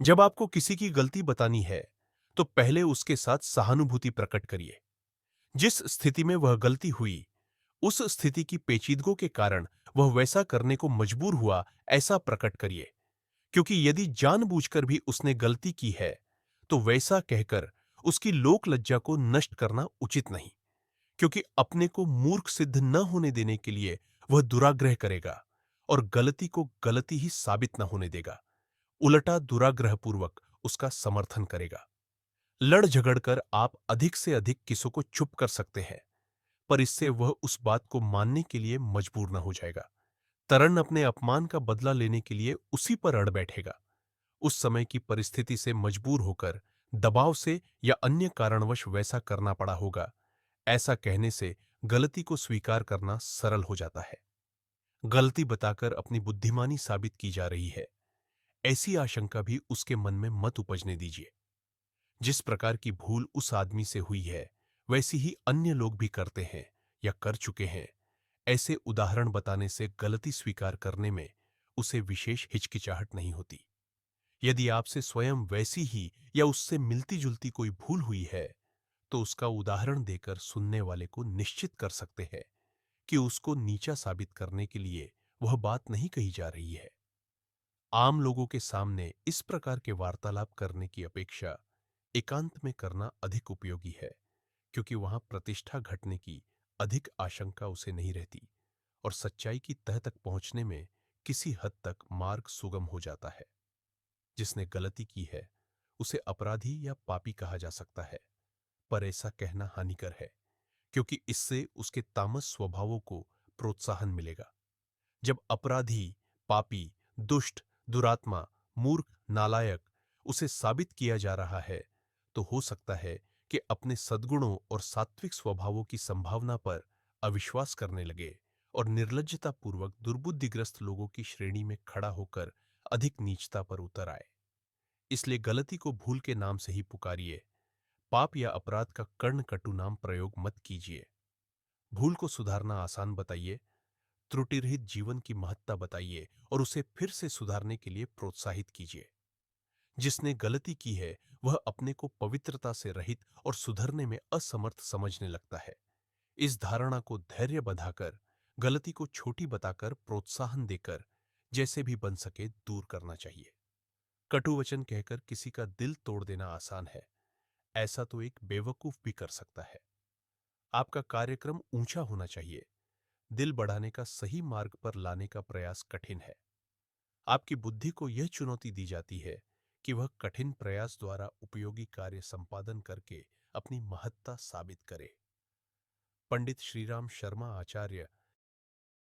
जब आपको किसी की गलती बतानी है, तो पहले उसके साथ सहानुभूति प्रकट करिए। जिस स्थिति में वह गलती हुई, उस स्थिति की पेचीदगियों के कारण वह वैसा करने को मजबूर हुआ, ऐसा प्रकट करिए। क्योंकि यदि जानबूझकर भी उसने गलती की है, तो वैसा कहकर उसकी लोक लज्जा को नष्ट करना उचित नहीं। क्योंकि अपने को मूर्ख सिद्ध न होने देने के लिए वह दुराग्रह करेगा और गलती को गलती ही साबित न होने देगा। उल्टा दुराग्रहपूर्वक उसका समर्थन करेगा। लड़ झगड़कर आप अधिक से अधिक किसी को चुप कर सकते हैं, पर इससे वह उस बात को मानने के लिए मजबूर न हो जाएगा। तरण अपने अपमान का बदला लेने के लिए उसी पर अड़ बैठेगा। उस समय की परिस्थिति से मजबूर होकर, दबाव से या अन्य कारणवश वैसा करना पड़ा होगा, ऐसा कहने से गलती को स्वीकार करना सरल हो जाता है। गलती बताकर अपनी बुद्धिमानी साबित की जा रही है, ऐसी आशंका भी उसके मन में मत उपजने दीजिए। जिस प्रकार की भूल उस आदमी से हुई है, वैसी ही अन्य लोग भी करते हैं या कर चुके हैं। ऐसे उदाहरण बताने से गलती स्वीकार करने में उसे विशेष हिचकिचाहट नहीं होती। यदि आपसे स्वयं वैसी ही या उससे मिलती जुलती कोई भूल हुई है, तो उसका उदाहरण देकर सुनने वाले को निश्चित कर सकते हैं कि उसको नीचा साबित करने के लिए वह बात नहीं कही जा रही है। आम लोगों के सामने इस प्रकार के वार्तालाप करने की अपेक्षा एकांत में करना अधिक उपयोगी है, क्योंकि वहां प्रतिष्ठा घटने की अधिक आशंका उसे नहीं रहती और सच्चाई की तह तक पहुंचने में किसी हद तक मार्ग सुगम हो जाता है। जिसने गलती की है, उसे अपराधी या पापी कहा जा सकता है, पर ऐसा कहना हानिकर है, क्योंकि इससे उसके तामस स्वभावों को प्रोत्साहन मिलेगा। जब अपराधी, पापी, दुष्ट, दुरात्मा, मूर्ख, नालायक उसे साबित किया जा रहा है, तो हो सकता है कि अपने सद्गुणों और सात्विक स्वभावों की संभावना पर अविश्वास करने लगे और निर्लज्जतापूर्वक दुर्बुद्धिग्रस्त लोगों की श्रेणी में खड़ा होकर अधिक नीचता पर उतर आए। इसलिए गलती को भूल के नाम से ही पुकारिए। पाप या अपराध का कर्ण कटु नाम प्रयोग मत कीजिए। भूल को सुधारना आसान बताइए, त्रुटि रहित जीवन की महत्ता बताइए और उसे फिर से सुधारने के लिए प्रोत्साहित कीजिए। जिसने गलती की है, वह अपने को पवित्रता से रहित और सुधरने में असमर्थ समझने लगता है। इस धारणा को धैर्य बंधाकर, गलती को छोटी बताकर, प्रोत्साहन देकर, जैसे भी बन सके दूर करना चाहिए। कटु वचन कहकर किसी का दिल तोड़ देना आसान है, ऐसा तो एक बेवकूफ भी कर सकता है। आपका कार्यक्रम ऊंचा होना चाहिए। दिल बढ़ाने का सही मार्ग पर लाने का प्रयास कठिन है। आपकी बुद्धि को यह चुनौती दी जाती है कि वह कठिन प्रयास द्वारा उपयोगी कार्य संपादन करके अपनी महत्ता साबित करे। पंडित श्रीराम शर्मा आचार्य